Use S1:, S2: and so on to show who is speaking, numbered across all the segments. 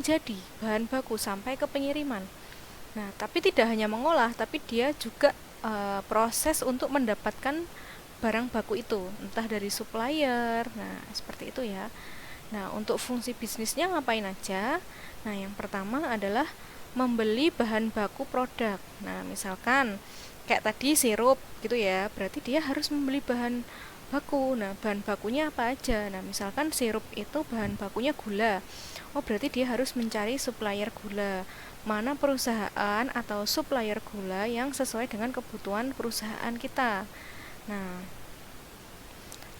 S1: jadi bahan baku sampai ke pengiriman. Nah, tapi tidak hanya mengolah, tapi dia juga proses untuk mendapatkan barang baku itu, entah dari supplier. Nah, seperti itu ya. Nah, untuk fungsi bisnisnya ngapain aja? Nah, yang pertama adalah membeli bahan baku produk. Nah, misalkan kayak tadi sirup gitu ya, berarti dia harus membeli bahan baku. Nah, bahan bakunya apa aja? Nah, misalkan sirup itu bahan bakunya gula. Oh, berarti dia harus mencari supplier gula. Mana perusahaan atau supplier gula yang sesuai dengan kebutuhan perusahaan kita. Nah,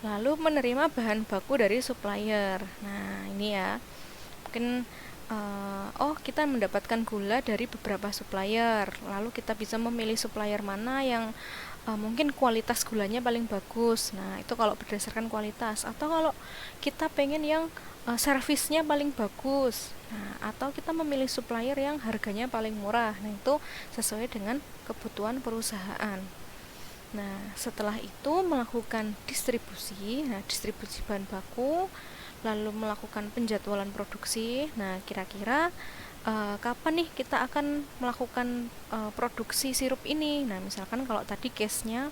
S1: lalu menerima bahan baku dari supplier. Nah, ini ya. Mungkin kita mendapatkan gula dari beberapa supplier. Lalu kita bisa memilih supplier mana yang mungkin kualitas gulanya paling bagus. Nah, itu kalau berdasarkan kualitas. Atau kalau kita pengen yang servisnya paling bagus. Nah, atau kita memilih supplier yang harganya paling murah. Nah, itu sesuai dengan kebutuhan perusahaan. Nah, setelah itu melakukan distribusi. Nah, distribusi bahan baku, lalu melakukan penjadwalan produksi. Nah, kira-kira kapan nih kita akan melakukan produksi sirup ini? Nah, misalkan kalau tadi case-nya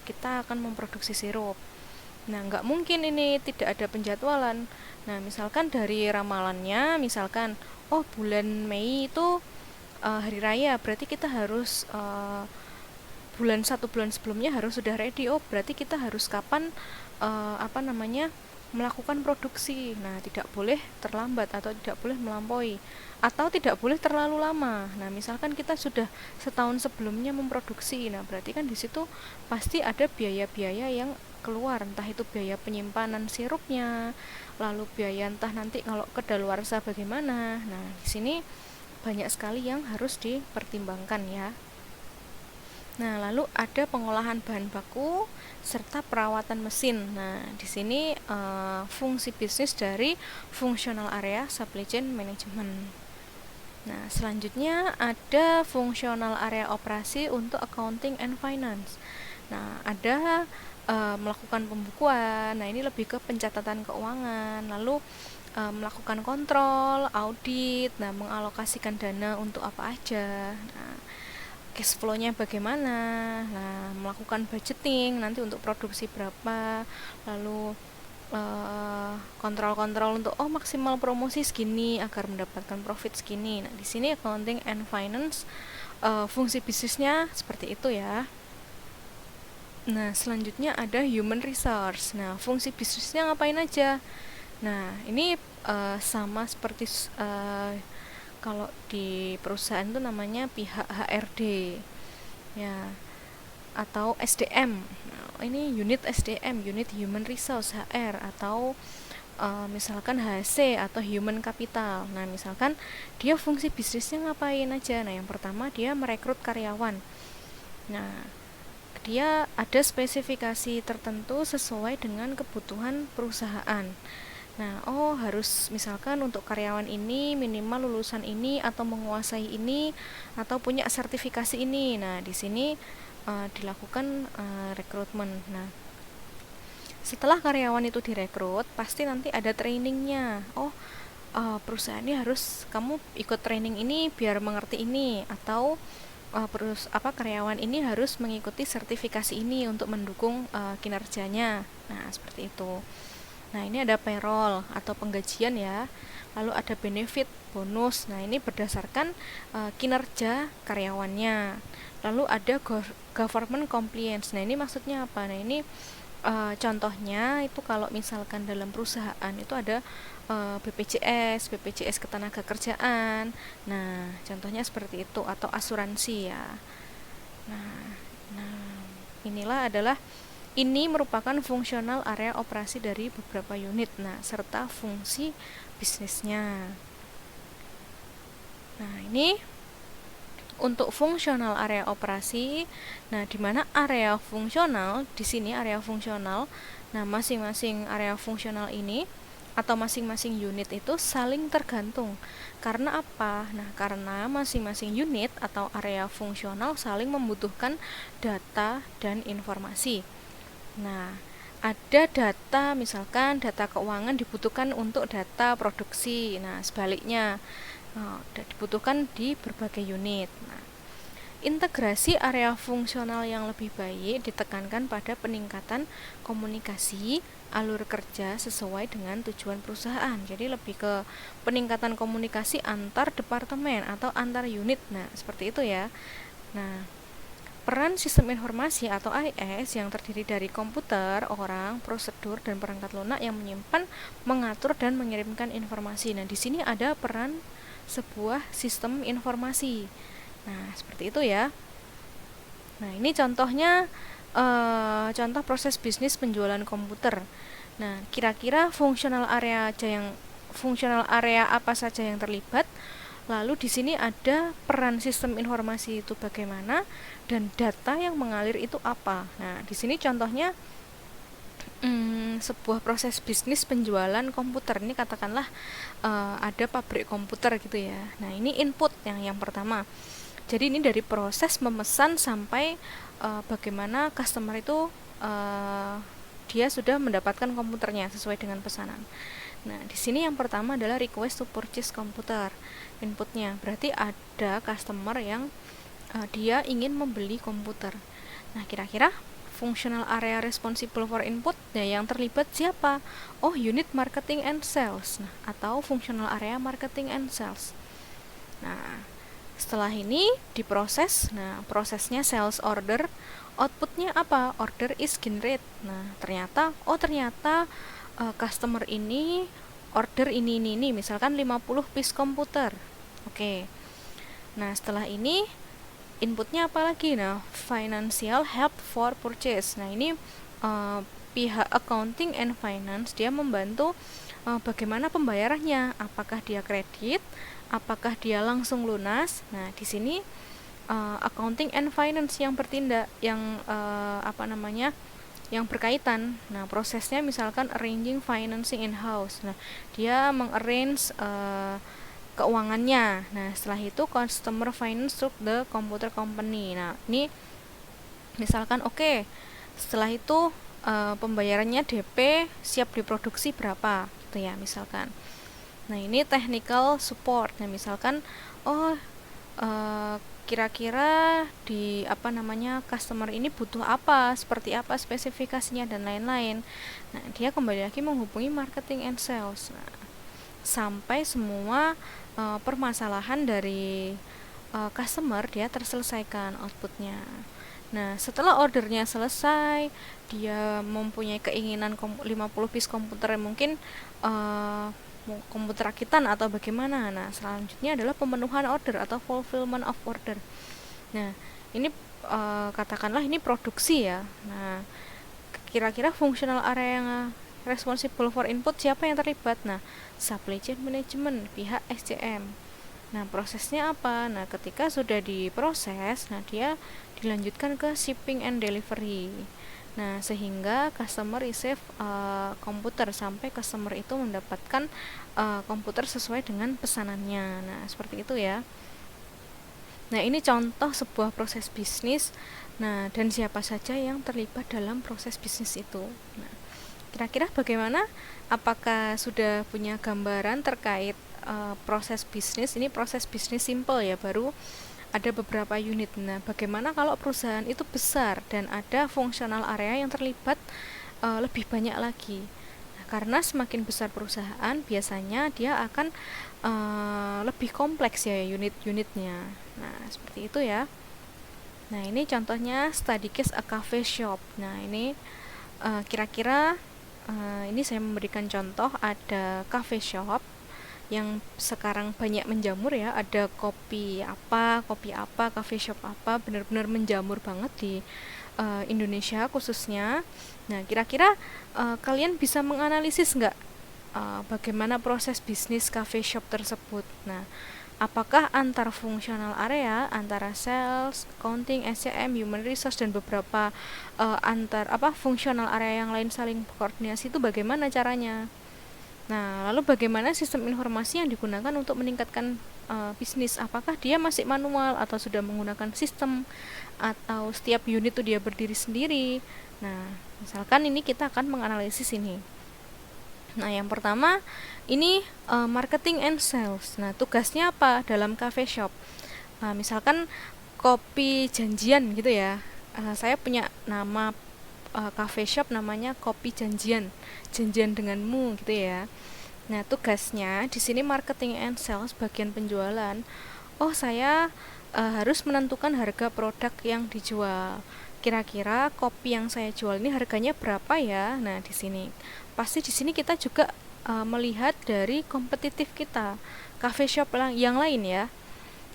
S1: kita akan memproduksi sirup. Nah, nggak mungkin ini tidak ada penjadwalan. Nah, misalkan dari ramalannya, misalkan, bulan Mei itu hari raya, berarti kita harus satu bulan sebelumnya harus sudah ready. Berarti kita harus kapan melakukan produksi. Nah, tidak boleh terlambat atau tidak boleh melampaui atau tidak boleh terlalu lama. Nah, misalkan kita sudah setahun sebelumnya memproduksi. Nah, berarti kan di situ pasti ada biaya-biaya yang keluar, entah itu biaya penyimpanan sirupnya, lalu biaya entah nanti kalau kedaluarsa bagaimana. Nah, di sini banyak sekali yang harus dipertimbangkan ya. Nah, lalu ada pengolahan bahan baku serta perawatan mesin. Nah, di sini fungsi bisnis dari functional area supply chain management. Nah, selanjutnya ada functional area operasi untuk accounting and finance. Nah, ada melakukan pembukuan. Nah, ini lebih ke pencatatan keuangan. Lalu melakukan kontrol, audit. Nah, mengalokasikan dana untuk apa aja. Nah, cash flow-nya bagaimana. Nah, melakukan budgeting nanti untuk produksi berapa. Lalu kontrol-kontrol untuk maksimal promosi segini agar mendapatkan profit segini. Nah, di sini accounting and finance fungsi bisnisnya seperti itu ya. Nah, selanjutnya ada human resource. Nah, fungsi bisnisnya ngapain aja? Nah, ini sama seperti kalau di perusahaan itu namanya pihak HRD ya, atau SDM. Nah, ini unit SDM, unit human resource HR, atau misalkan HC atau human capital. Nah, misalkan dia fungsi bisnisnya ngapain aja? Nah, yang pertama dia merekrut karyawan. Nah, dia ada spesifikasi tertentu sesuai dengan kebutuhan perusahaan. Nah, harus misalkan untuk karyawan ini minimal lulusan ini atau menguasai ini atau punya sertifikasi ini. Nah, di sini dilakukan rekrutmen. Nah, setelah karyawan itu direkrut, pasti nanti ada trainingnya. Perusahaan ini harus kamu ikut training ini biar mengerti ini, atau karyawan ini harus mengikuti sertifikasi ini untuk mendukung kinerjanya. Nah, seperti itu. Nah, ini ada payroll atau penggajian ya. Lalu ada benefit, bonus. Nah, ini berdasarkan kinerja karyawannya. Lalu ada government compliance. Nah, ini maksudnya apa? Nah, ini contohnya itu kalau misalkan dalam perusahaan itu ada BPJS ketenagakerjaan. Nah, contohnya seperti itu, atau asuransi ya. Nah, inilah adalah ini merupakan fungsional area operasi dari beberapa unit, nah, serta fungsi bisnisnya. Nah, ini untuk fungsional area operasi. Nah, di mana area fungsional, di sini area fungsional. Nah, masing-masing area fungsional ini atau masing-masing unit itu saling tergantung. Karena apa? Nah, karena masing-masing unit atau area fungsional saling membutuhkan data dan informasi. Nah, ada data, misalkan data keuangan dibutuhkan untuk data produksi. Nah, sebaliknya dibutuhkan di berbagai unit. Nah, integrasi area fungsional yang lebih baik ditekankan pada peningkatan komunikasi alur kerja sesuai dengan tujuan perusahaan. Jadi lebih ke peningkatan komunikasi antar departemen atau antar unit. Nah, seperti itu ya. Nah, peran sistem informasi atau AIS yang terdiri dari komputer, orang, prosedur, dan perangkat lunak yang menyimpan, mengatur, dan mengirimkan informasi. Nah, di sini ada peran sebuah sistem informasi. Nah, seperti itu ya. Nah, ini contohnya contoh proses bisnis penjualan komputer. Nah, kira-kira fungsional area apa saja yang terlibat? Lalu di sini ada peran sistem informasi itu bagaimana dan data yang mengalir itu apa. Nah, di sini contohnya sebuah proses bisnis penjualan komputer. Ini katakanlah ada pabrik komputer gitu ya. Nah, ini input yang pertama. Jadi ini dari proses memesan sampai bagaimana customer itu dia sudah mendapatkan komputernya sesuai dengan pesanan. Nah, di sini yang pertama adalah request to purchase komputer. Inputnya berarti ada customer yang dia ingin membeli komputer. Nah, kira-kira functional area responsible for input, nah yang terlibat siapa? Oh, unit marketing and sales. Nah, atau functional area marketing and sales. Nah, setelah ini diproses. Nah, prosesnya sales order. Outputnya apa? Order is generate. Nah, ternyata customer ini order ini. Misalkan 50 piece komputer. Oke. Nah, setelah ini inputnya apa lagi? Nah, financial help for purchase. Nah, ini pihak accounting and finance dia membantu bagaimana pembayarannya. Apakah dia kredit? Apakah dia langsung lunas? Nah, di sini accounting and finance yang bertindak, yang yang berkaitan. Nah, prosesnya misalkan arranging financing in house. Nah, dia mengarrange keuangannya. Nah, setelah itu customer finance through the computer company. Nah, ini misalkan setelah itu pembayarannya DP siap diproduksi berapa gitu ya misalkan. Nah, ini technical support. Nah, misalkan kira-kira di customer ini butuh apa, seperti apa spesifikasinya dan lain-lain. Nah, dia kembali lagi menghubungi marketing and sales. Nah, sampai semua permasalahan dari customer dia terselesaikan outputnya. Nah, setelah ordernya selesai, dia mempunyai keinginan 50 piece komputer, mungkin komputer rakitan atau bagaimana. Nah, selanjutnya adalah pemenuhan order atau fulfillment of order. Nah, ini katakanlah ini produksi ya. Nah, kira-kira functional area yang responsible for input siapa yang terlibat? Nah, supply chain management, pihak SCM. Nah, prosesnya apa? Nah, ketika sudah diproses, nah dia dilanjutkan ke shipping and delivery. Nah, sehingga customer receive komputer sampai customer itu mendapatkan komputer sesuai dengan pesanannya. Nah, seperti itu ya. Nah, ini contoh sebuah proses bisnis. Nah, dan siapa saja yang terlibat dalam proses bisnis itu. Nah, kira-kira bagaimana? Apakah sudah punya gambaran terkait proses bisnis? Ini proses bisnis simple ya, baru ada beberapa unit. Nah, bagaimana kalau perusahaan itu besar dan ada fungsional area yang terlibat lebih banyak lagi? Nah, karena semakin besar perusahaan, biasanya dia akan lebih kompleks ya unit-unitnya. Nah, seperti itu ya. Nah, ini contohnya study case a cafe shop. Nah, ini kira-kira ini saya memberikan contoh, ada cafe shop yang sekarang banyak menjamur ya, ada kopi apa, cafe shop apa, benar-benar menjamur banget di Indonesia khususnya. Nah, kira-kira kalian bisa menganalisis nggak bagaimana proses bisnis cafe shop tersebut? Nah, apakah antar fungsional area, antara sales, accounting, SCM, human resource, dan beberapa fungsional area yang lain saling berkoordinasi, itu bagaimana caranya? Nah, lalu bagaimana sistem informasi yang digunakan untuk meningkatkan bisnis? Apakah dia masih manual atau sudah menggunakan sistem, atau setiap unit itu dia berdiri sendiri? Nah, Misalkan ini kita akan menganalisis ini. Nah, yang pertama ini marketing and sales. Nah, tugasnya apa dalam cafe shop? Misalkan kopi janjian gitu ya. Saya punya nama cafe shop namanya kopi janjian, janjian denganmu gitu ya. Nah, tugasnya di sini marketing and sales bagian penjualan. Oh, saya harus menentukan harga produk yang dijual. Kira-kira kopi yang saya jual ini harganya berapa ya? Nah, di sini pasti di sini kita juga melihat dari kompetitif kita, cafe shop yang lain ya.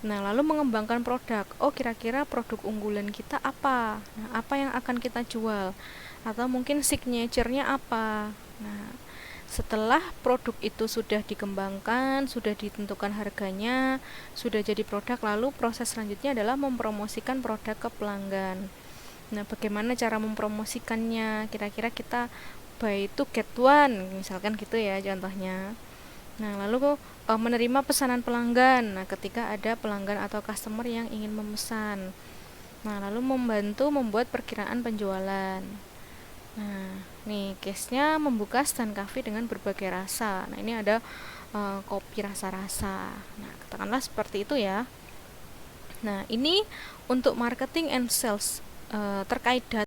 S1: Nah, lalu mengembangkan produk. Oh, kira-kira produk unggulan kita apa? Nah, apa yang akan kita jual? Atau mungkin signature-nya apa? Nah, setelah produk itu sudah dikembangkan, sudah ditentukan harganya, sudah jadi produk, lalu proses selanjutnya adalah mempromosikan produk ke pelanggan. Nah, bagaimana cara mempromosikannya? Kira-kira kita buy to get one, misalkan gitu ya contohnya. Nah, lalu menerima pesanan pelanggan. Nah, ketika ada pelanggan atau customer yang ingin memesan. Nah, lalu membantu membuat perkiraan penjualan. Nah, nih case-nya membuka stand cafe dengan berbagai rasa. Nah, ini ada kopi rasa-rasa. Nah, katakanlah seperti itu ya. Nah, ini untuk marketing and sales terkait data